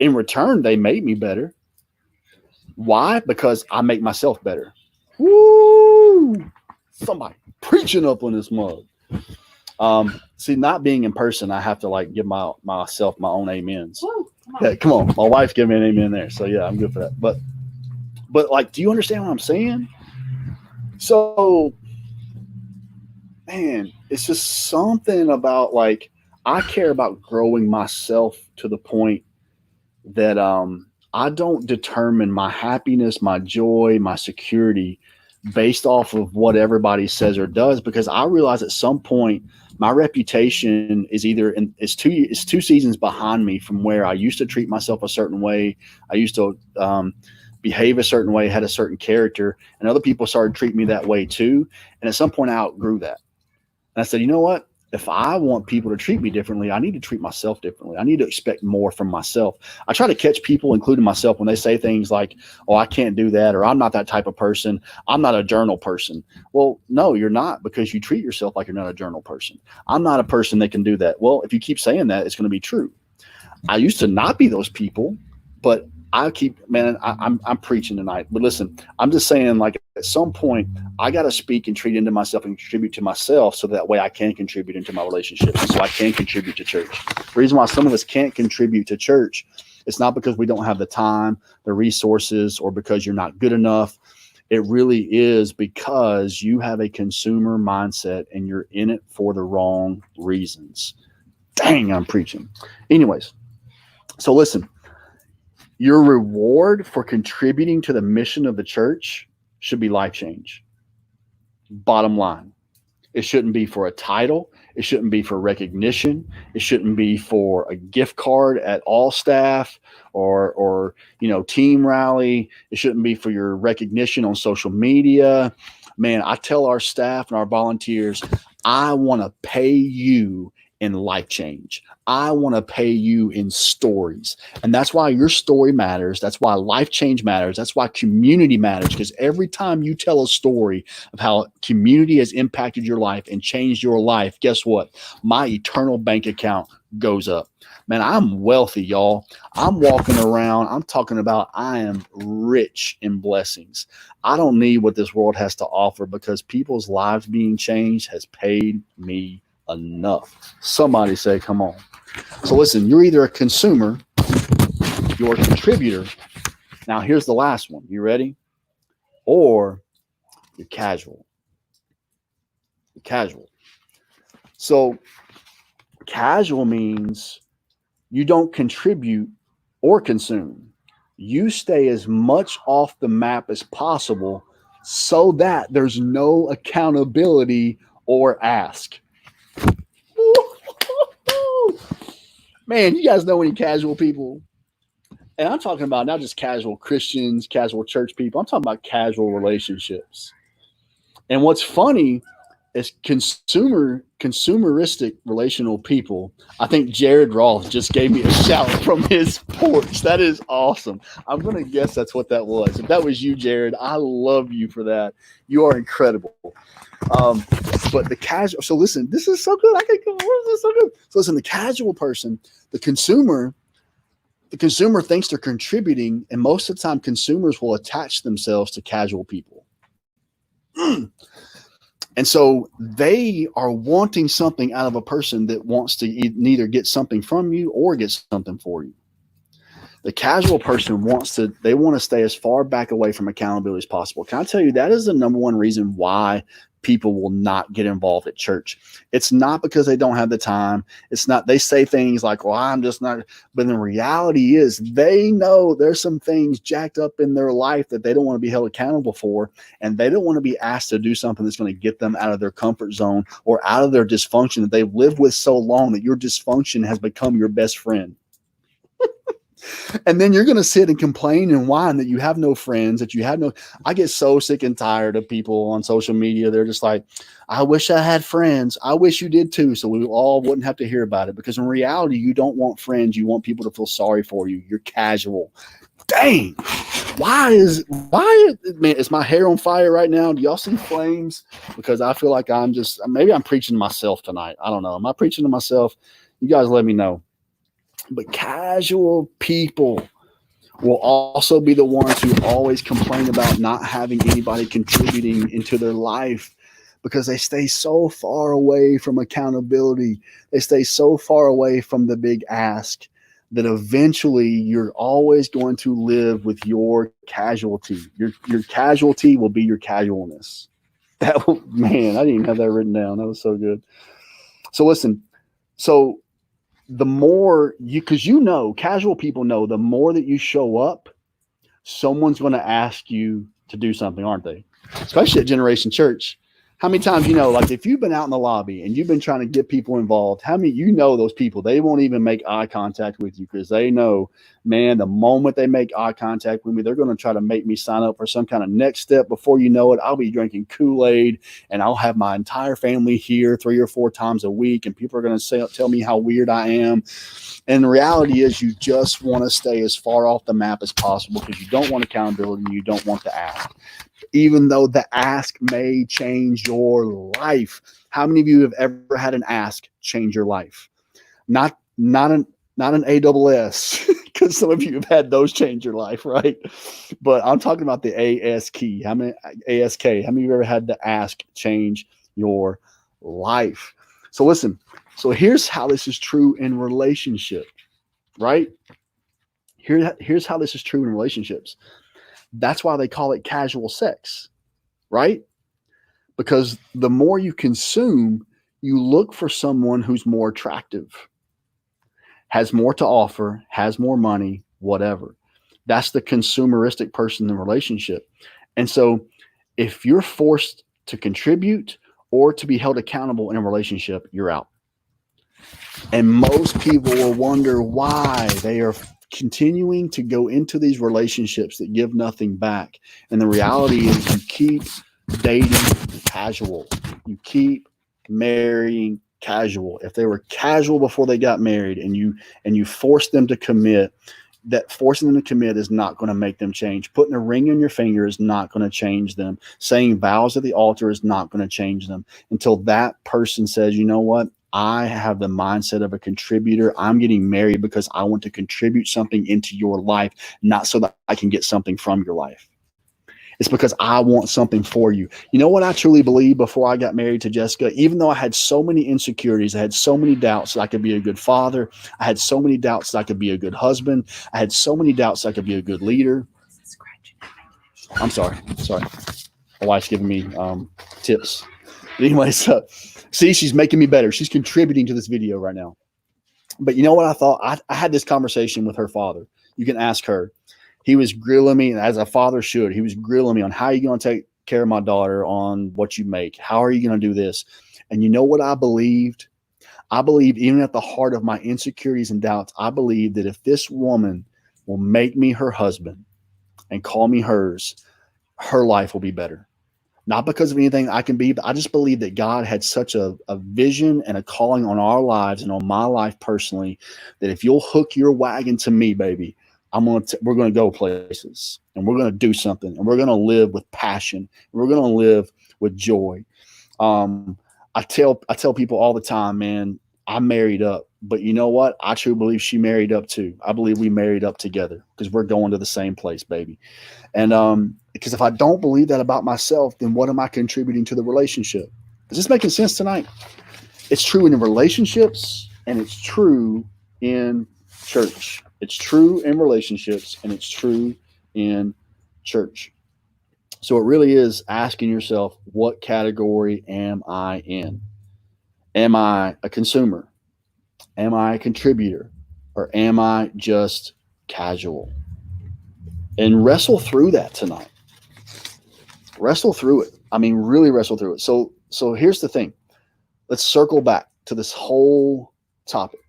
In return, they make me better. Why? Because I make myself better. Woo! Somebody preaching up on this mug. See, not being in person, I have to give myself my own amens. Woo, Come on. My wife gave me an amen there. So yeah, I'm good for that. But do you understand what I'm saying? So, man, it's just something about I care about growing myself to the point that I don't determine my happiness, my joy, my security based off of what everybody says or does, because I realize at some point my reputation is it's two seasons behind me from where I used to treat myself a certain way. I used to behave a certain way, had a certain character, and other people started treating me that way too. And at some point I outgrew that. And I said, you know what? If I want people to treat me differently, I need to treat myself differently. I need to expect more from myself. I try to catch people, including myself, when they say things like, oh, I can't do that, or I'm not that type of person. I'm not a journal person. Well, no, you're not, because you treat yourself like you're not a journal person. I'm not a person that can do that. Well, if you keep saying that, it's going to be true. I used to not be those people, but I'm preaching tonight, but listen, I'm just saying, like, at some point, I got to speak and treat into myself and contribute to myself so that way I can contribute into my relationships, so I can contribute to church. The reason why some of us can't contribute to church, it's not because we don't have the time, the resources, or because you're not good enough. It really is because you have a consumer mindset and you're in it for the wrong reasons. Dang, I'm preaching. Anyways, so listen, your reward for contributing to the mission of the church should be life change. Bottom line. It shouldn't be for a title. It shouldn't be for recognition. It shouldn't be for a gift card at all staff or team rally. It shouldn't be for your recognition on social media. Man, I tell our staff and our volunteers, I want to pay you in life change. I want to pay you in stories. And that's why your story matters. That's why life change matters. That's why community matters. Because every time you tell a story of how community has impacted your life and changed your life, guess what? My eternal bank account goes up. Man, I'm wealthy, y'all. I'm walking around. I'm talking about I am rich in blessings. I don't need what this world has to offer because people's lives being changed has paid me enough. Somebody say, come on. So listen, you're either a consumer, you're a contributor. Now here's the last one. You ready? Or you're casual. You're casual. So casual means you don't contribute or consume. You stay as much off the map as possible so that there's no accountability or ask. Man, you guys know any casual people? And I'm talking about not just casual Christians, casual church people. I'm talking about casual relationships. And what's funny is consumeristic relational people. I think Jared Roth just gave me a shout from his porch. That is awesome. I'm going to guess that's what that was. If that was you, Jared, I love you for that. You are incredible. But the casual, so listen, this is so good. I can go, this is so good. So listen, the casual person, the consumer thinks they're contributing, and most of the time consumers will attach themselves to casual people. And so they are wanting something out of a person that wants to neither get something from you or get something for you. The casual person want to stay as far back away from accountability as possible. Can I tell you, that is the number one reason why people will not get involved at church. It's not because they don't have the time. It's not, they say things like, well, I'm just not, but the reality is they know there's some things jacked up in their life that they don't want to be held accountable for. And they don't want to be asked to do something that's going to get them out of their comfort zone or out of their dysfunction that they've lived with so long that your dysfunction has become your best friend. And then you're going to sit and complain and whine that you have no friends, that you have no. I get so sick and tired of people on social media. They're just like, I wish I had friends. I wish you did too. So we all wouldn't have to hear about it, because in reality, you don't want friends. You want people to feel sorry for you. You're casual. Dang. Man, is my hair on fire right now? Do y'all see flames? Because I feel like maybe I'm preaching to myself tonight. I don't know. Am I preaching to myself? You guys let me know. But casual people will also be the ones who always complain about not having anybody contributing into their life, because they stay so far away from accountability. They stay so far away from the big ask that eventually you're always going to live with your casualty. Your casualty will be your casualness. Man, I didn't even have that written down. That was so good. So listen, the more because casual people know the more that you show up, someone's going to ask you to do something, aren't they? Especially at Generation Church. How many times, like if you've been out in the lobby and you've been trying to get people involved, how many, those people, they won't even make eye contact with you because they know, man, the moment they make eye contact with me, they're going to try to make me sign up for some kind of next step. Before you know it, I'll be drinking Kool-Aid and I'll have my entire family here 3 or 4 times a week. And people are going to tell me how weird I am. And the reality is you just want to stay as far off the map as possible because you don't want accountability and you don't want to ask. Even though the ask may change your life. How many of you have ever had an ask change your life? Not an ASS. because some of you have had those change your life, right? But I'm talking about the ASK. How many ASK? How many of you ever had the ask change your life? So listen. So here's how this is true in relationship, right? Here's how this is true in relationships. That's why they call it casual sex, right? Because the more you consume, you look for someone who's more attractive, has more to offer, has more money, whatever. That's the consumeristic person in the relationship. And so if you're forced to contribute or to be held accountable in a relationship, you're out. And most people will wonder why they are continuing to go into these relationships that give nothing back. And the reality is you keep dating casual. You keep marrying casual. If they were casual before they got married and you force them to commit, that forcing them to commit is not going to make them change. Putting a ring on your finger is not going to change them. Saying vows at the altar is not going to change them until that person says, you know what? I have the mindset of a contributor. I'm getting married because I want to contribute something into your life, not so that I can get something from your life. It's because I want something for you. You know what I truly believe before I got married to Jessica? Even though I had so many insecurities, I had so many doubts that I could be a good father. I had so many doubts that I could be a good husband. I had so many doubts that I could be a good leader. I'm sorry. Sorry. My wife's giving me tips. But anyways, see, she's making me better. She's contributing to this video right now. But you know what I thought? I had this conversation with her father. You can ask her. He was grilling me, as a father should. He was grilling me on how are you going to take care of my daughter, on what you make. How are you going to do this? And you know what I believed? I believed, even at the heart of my insecurities and doubts, I believed that if this woman will make me her husband and call me hers, her life will be better. Not because of anything I can be, but I just believe that God had such a vision and a calling on our lives and on my life personally, that if you'll hook your wagon to me, baby, we're going to go places, and we're going to do something, and we're going to live with passion, and we're going to live with joy. I tell people all the time, man, I married up, but you know what? I truly believe she married up too. I believe we married up together because we're going to the same place, baby. And because if I don't believe that about myself, then what am I contributing to the relationship? Is this making sense tonight? It's true in relationships, and it's true in church. It's true in relationships, and it's true in church. So it really is asking yourself, what category am I in? Am I a consumer? Am I a contributor? Or am I just casual? And wrestle through that tonight. Wrestle through it. I mean, really wrestle through it. So here's the thing. Let's circle back to this whole topic.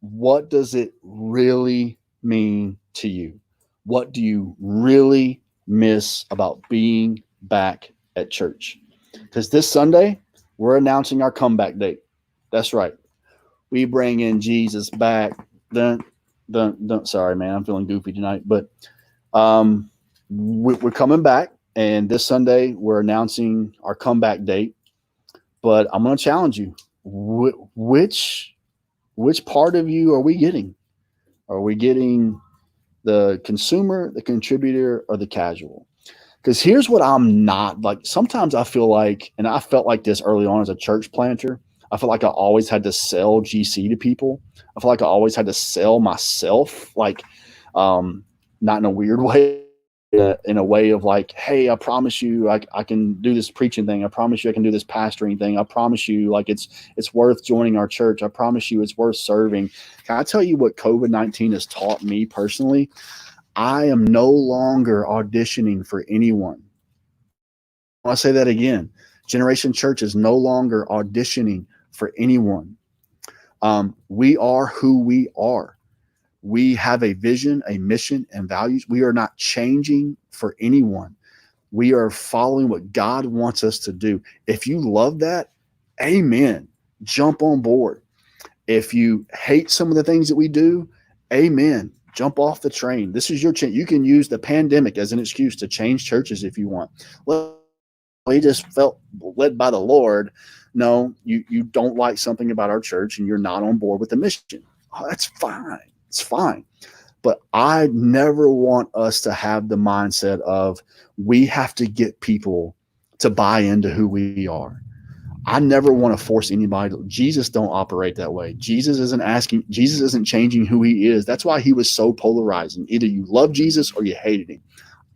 What does it really mean to you? What do you really miss about being back at church? Because this Sunday, we're announcing our comeback date. That's right. We bring in Jesus back. Sorry, man, I'm feeling goofy tonight. But we're coming back. And this Sunday, we're announcing our comeback date. But I'm going to challenge you. Which part of you are we getting? Are we getting the consumer, the contributor, or the casual? Because here's what I'm not like. Sometimes I feel like, and I felt like this early on as a church planter, I feel like I always had to sell GC to people. I feel like I always had to sell myself, like not in a weird way, in a way of like, hey, I promise you I can do this preaching thing. I promise you I can do this pastoring thing. I promise you like it's worth joining our church. I promise you it's worth serving. Can I tell you what COVID-19 has taught me personally? I am no longer auditioning for anyone. I want to say that again. Generation Church is no longer auditioning for anyone. We are who we are. We have a vision, a mission, and values. We are not changing for anyone. We are following what God wants us to do. If you love that, amen. Jump on board. If you hate some of the things that we do, amen. Jump off the train. This is your chance. You can use the pandemic as an excuse to change churches if you want. Well, he just felt led by the Lord. No, you don't like something about our church and you're not on board with the mission. Oh, that's fine. It's fine. But I never want us to have the mindset of we have to get people to buy into who we are. I never want to force anybody. Jesus don't operate that way. Jesus isn't changing who he is. That's why he was so polarizing. Either you love Jesus or you hated him.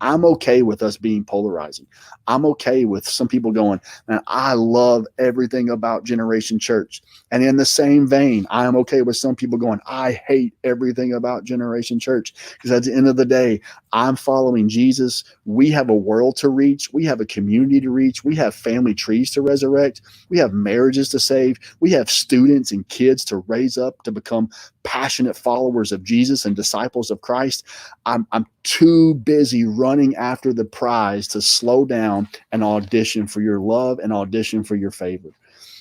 I'm okay with us being polarizing. I'm okay with some people going, man, I love everything about Generation Church. And in the same vein, I am okay with some people going, I hate everything about Generation Church. Because at the end of the day, I'm following Jesus. We have a world to reach. We have a community to reach. We have family trees to resurrect. We have marriages to save. We have students and kids to raise up to become passionate followers of Jesus and disciples of Christ. I'm too busy running after the prize to slow down and audition for your love and audition for your favor.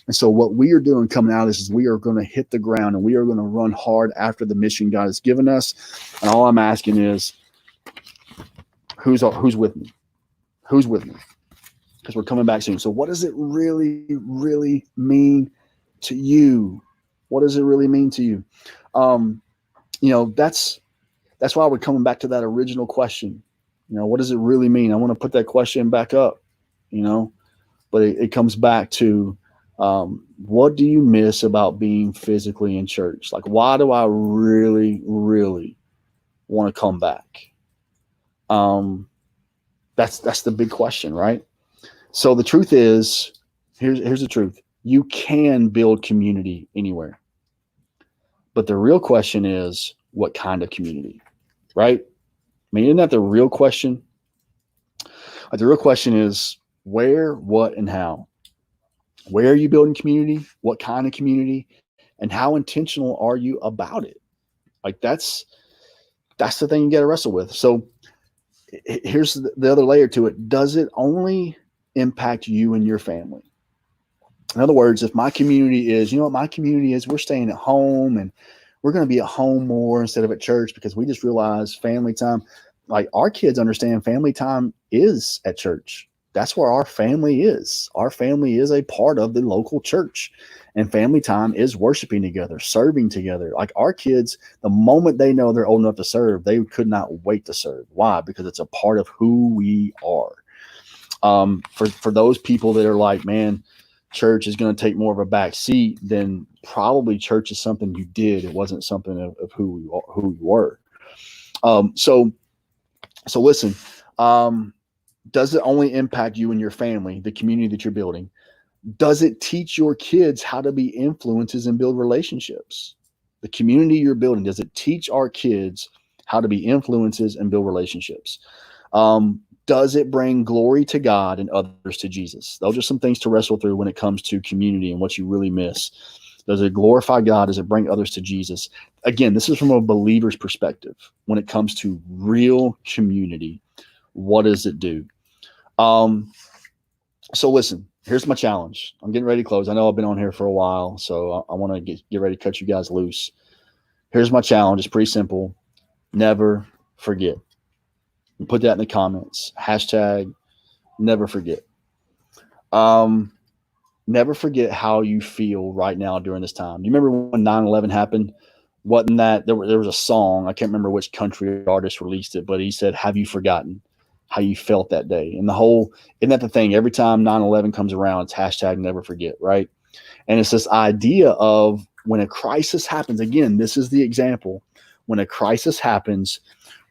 And so what we are doing coming out of this is we are going to hit the ground and we are going to run hard after the mission God has given us. And all I'm asking is, who's with me? Who's with me? Because we're coming back soon. So what does it really, really mean to you? What does it really mean to you? That's why we're coming back to that original question. What does it really mean? I want to put that question back up, but it comes back to what do you miss about being physically in church? Like, why do I really, really want to come back? That's the big question, right? So the truth is, here's the truth. You can build community anywhere. But the real question is, what kind of community, right? I mean, isn't that the real question? The real question is where, what, and how. Where are you building community? What kind of community? And how intentional are you about it? Like that's the thing you got to wrestle with. So here's the other layer to it. Does it only impact you and your family? In other words, if my community is, my community is, we're staying at home and we're going to be at home more instead of at church because we just realize family time, like our kids understand family time is at church. That's where our family is. Our family is a part of the local church, and family time is worshiping together, serving together. Like our kids, the moment they know they're old enough to serve, they could not wait to serve. Why? Because it's a part of who we are. For those people that are like, man, church is going to take more of a back seat, then probably church is something you did. It wasn't something of who you were. So listen, does it only impact you and your family, the community that you're building? Does it teach your kids how to be influences and build relationships? The community you're building, does it teach our kids how to be influences and build relationships? Does it bring glory to God and others to Jesus? Those are some things to wrestle through when it comes to community and what you really miss. Does it glorify God? Does it bring others to Jesus? Again, this is from a believer's perspective. When it comes to real community, what does it do? So listen, here's my challenge. I'm getting ready to close. I know I've been on here for a while, so I want to get ready to cut you guys loose. Here's my challenge. It's pretty simple. Never forget. Put that in the comments. Hashtag never forget. Never forget how you feel right now during this time. Do you remember when 9/11 happened? Wasn't that there was a song? I can't remember which country artist released it, but he said, "Have you forgotten how you felt that day?" And isn't that the thing? Every time 9/11 comes around, it's hashtag never forget, right? And it's this idea of when a crisis happens. Again, this is the example. When a crisis happens,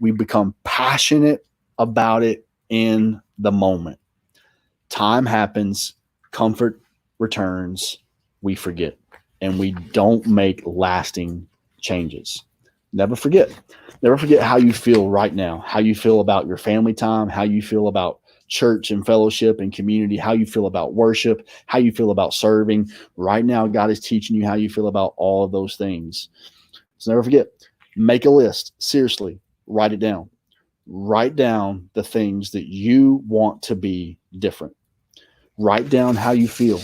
we become passionate about it in the moment. Time happens, comfort returns, we forget, and we don't make lasting changes. Never forget. Never forget how you feel right now, how you feel about your family time, how you feel about church and fellowship and community, how you feel about worship, how you feel about serving. Right now, God is teaching you how you feel about all of those things. So never forget, make a list. Seriously, write it down. Write down the things that you want to be different. Write down how you feel.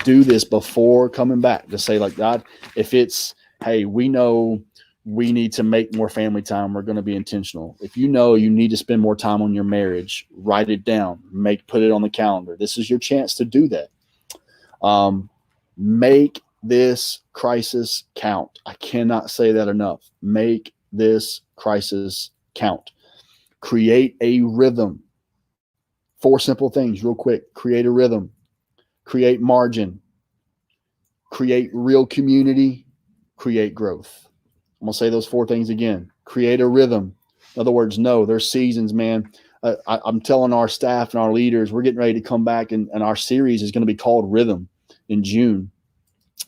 Do this before coming back to say, like, God, if it's, hey, we know we need to make more family time, we're going to be intentional. If you know you need to spend more time on your marriage, write it down. Put it on the calendar. This is your chance to do that. Make this crisis count. I cannot say that enough. Make this crisis count. Create a rhythm. 4 simple things, real quick. Create a rhythm. Create margin. Create real community. Create growth. I'm going to say those 4 things again. Create a rhythm. In other words, no, there's seasons, man. I'm telling our staff and our leaders, we're getting ready to come back, and our series is going to be called Rhythm in June.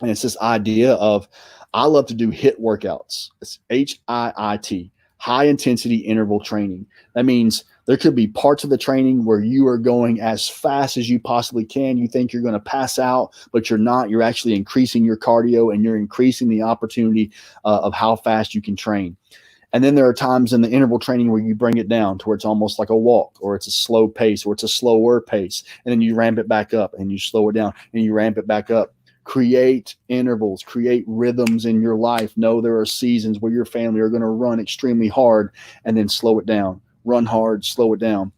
And it's this idea of, I love to do HIIT workouts. It's HIIT, high intensity interval training. That means there could be parts of the training where you are going as fast as you possibly can. You think you're going to pass out, but you're not. You're actually increasing your cardio, and you're increasing the opportunity of how fast you can train. And then there are times in the interval training where you bring it down to where it's almost like a walk, or it's a slow pace, or it's a slower pace. And then you ramp it back up, and you slow it down, and you ramp it back up. Create intervals, create rhythms in your life. Know there are seasons where your family are going to run extremely hard and then slow it down. Run hard, slow it down.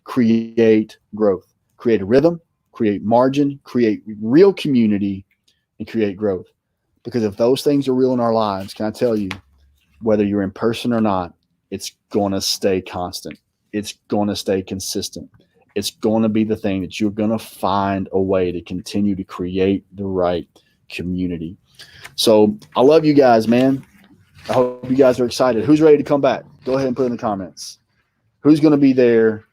Create growth. Create a rhythm, create margin, create real community, and create growth. Because if those things are real in our lives, can I tell you, whether you're in person or not, it's going to stay constant. It's going to stay consistent. It's going to be the thing that you're going to find a way to continue to create the right community. So I love you guys, man. I hope you guys are excited. Who's ready to come back? Go ahead and put in the comments. Who's going to be there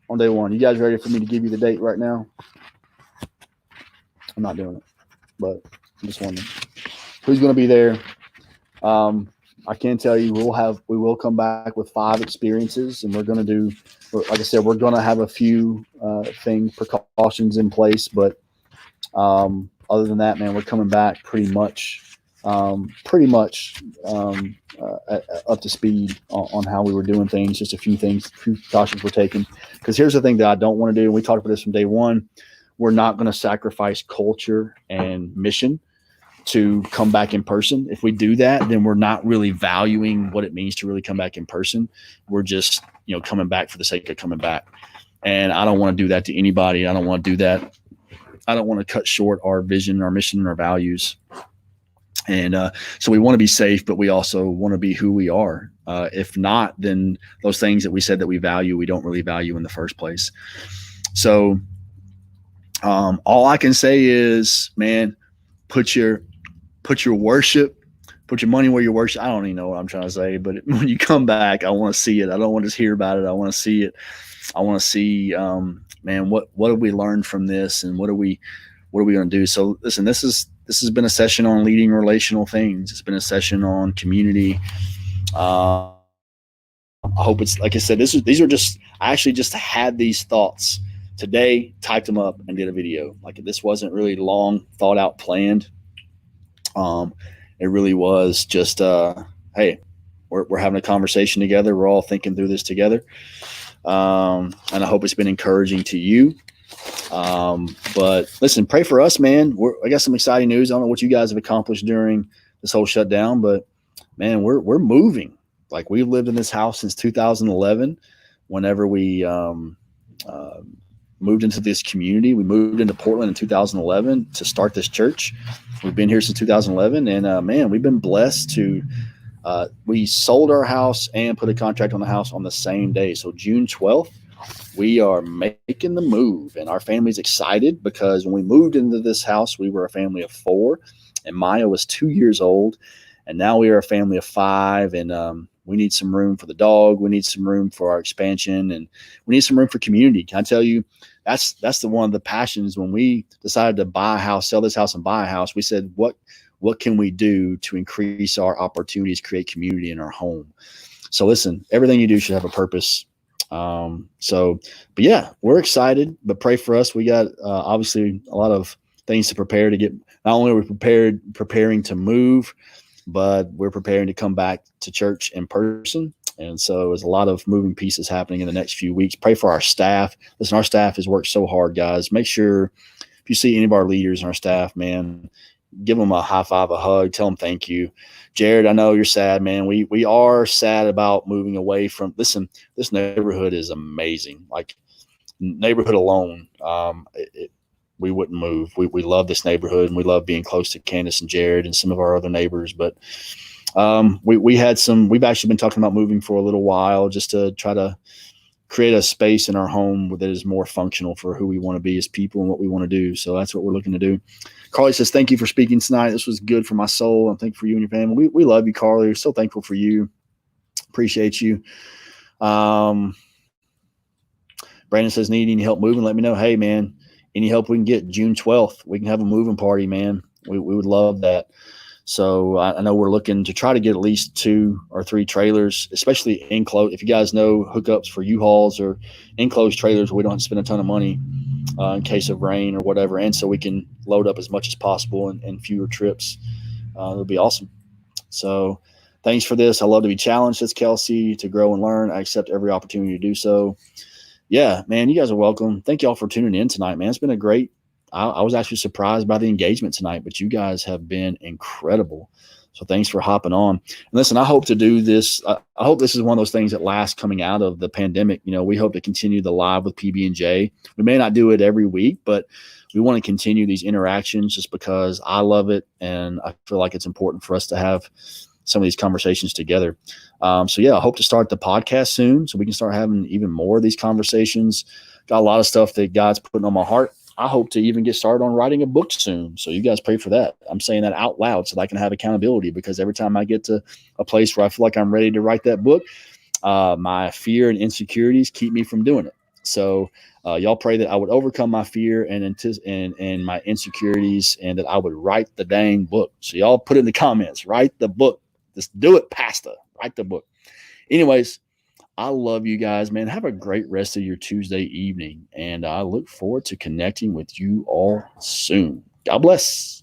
on day 1? You guys ready for me to give you the date right now? I'm not doing it, but I'm just wondering. Who's going to be there? I can tell you we will come back with 5 experiences, and we're going to do, like I said, we're going to have a few precautions in place, but other than that, man, we're coming back pretty much up to speed on how we were doing things. Just a few precautions we're taking. Because here's the thing that I don't want to do, and we talked about this from day 1, we're not going to sacrifice culture and mission to come back in person. If we do that, then we're not really valuing what it means to really come back in person. We're just, coming back for the sake of coming back. And I don't want to do that to anybody. I don't want to do that. I don't want to cut short our vision, our mission, and our values. And so we want to be safe, but we also want to be who we are. If not, then those things that we said that we value, we don't really value in the first place. So all I can say is, man, put your worship, put your money where your worship. I don't even know what I'm trying to say, but when you come back, I want to see it. I don't want to just hear about it. I want to see it. I want to see, man, what have we learned from this, and what are we going to do? So listen, this has been a session on leading relational things. It's been a session on community. I hope it's, like I said, these are just, I actually just had these thoughts today, typed them up, and did a video. Like, this wasn't really long, thought out, planned. It really was just, hey, we're having a conversation together. We're all thinking through this together. And I hope it's been encouraging to you. But listen, pray for us, man. I got some exciting news. I don't know what you guys have accomplished during this whole shutdown, but man, we're moving. Like, we've lived in this house since 2011. Whenever we moved into this community, we moved into Portland in 2011 to start this church. We've been here since 2011, and man, we've been blessed to. We sold our house and put a contract on the house on the same day. So June 12th, we are making the move, and our family's excited because when we moved into this house, we were a family of 4, and Maya was 2 years old, and now we are a family of 5, and we need some room for the dog. We need some room for our expansion, and we need some room for community. Can I tell you, that's one of the passions when we decided to buy a house, sell this house and buy a house. We said, what can we do to increase our opportunities, create community in our home? So listen, everything you do should have a purpose. But yeah, we're excited, but pray for us. We got obviously a lot of things to prepare to get. Not only are we preparing to move, but we're preparing to come back to church in person. And so there's a lot of moving pieces happening in the next few weeks. Pray for our staff. Listen, our staff has worked so hard, guys. Make sure if you see any of our leaders and our staff, man, give them a high five, a hug, tell them thank you. Jared, I know you're sad, man. We are sad about moving away from, listen, this neighborhood is amazing. Like, neighborhood alone. we wouldn't move. We love this neighborhood, and we love being close to Candace and Jared and some of our other neighbors. But we've actually been talking about moving for a little while, just to try to create a space in our home that is more functional for who we want to be as people and what we want to do. So that's what we're looking to do. Carly says, thank you for speaking tonight. This was good for my soul. I'm thankful for you and your family. We love you, Carly. We're so thankful for you. Appreciate you. Brandon says, need any help moving? Let me know. Hey, man, any help we can get June 12th. We can have a moving party, man. We would love that. So I know we're looking to try to get at least 2 or 3 trailers, especially enclosed. If you guys know hookups for U-Hauls or enclosed trailers, we don't have to spend a ton of money in case of rain or whatever. And so we can load up as much as possible and fewer trips. It'll be awesome. So thanks for this. I love to be challenged, says Kelsey, to grow and learn. I accept every opportunity to do so. Yeah, man, you guys are welcome. Thank y'all for tuning in tonight, man. It's been a great I was actually surprised by the engagement tonight, but you guys have been incredible. So thanks for hopping on. And listen, I hope to do this. I hope this is one of those things that lasts coming out of the pandemic. You know, we hope to continue the live with PB&J. We may not do it every week, but we want to continue these interactions just because I love it. And I feel like it's important for us to have some of these conversations together. So yeah, I hope to start the podcast soon so we can start having even more of these conversations. Got a lot of stuff that God's putting on my heart. I hope to even get started on writing a book soon. So you guys pray for that. I'm saying that out loud so that I can have accountability, because every time I get to a place where I feel like I'm ready to write that book, my fear and insecurities keep me from doing it. So y'all pray that I would overcome my fear and my insecurities, and that I would write the dang book. So y'all put in the comments, write the book. Just do it, Pastor. Write the book. Anyways, I love you guys, man. Have a great rest of your Tuesday evening, and I look forward to connecting with you all soon. God bless.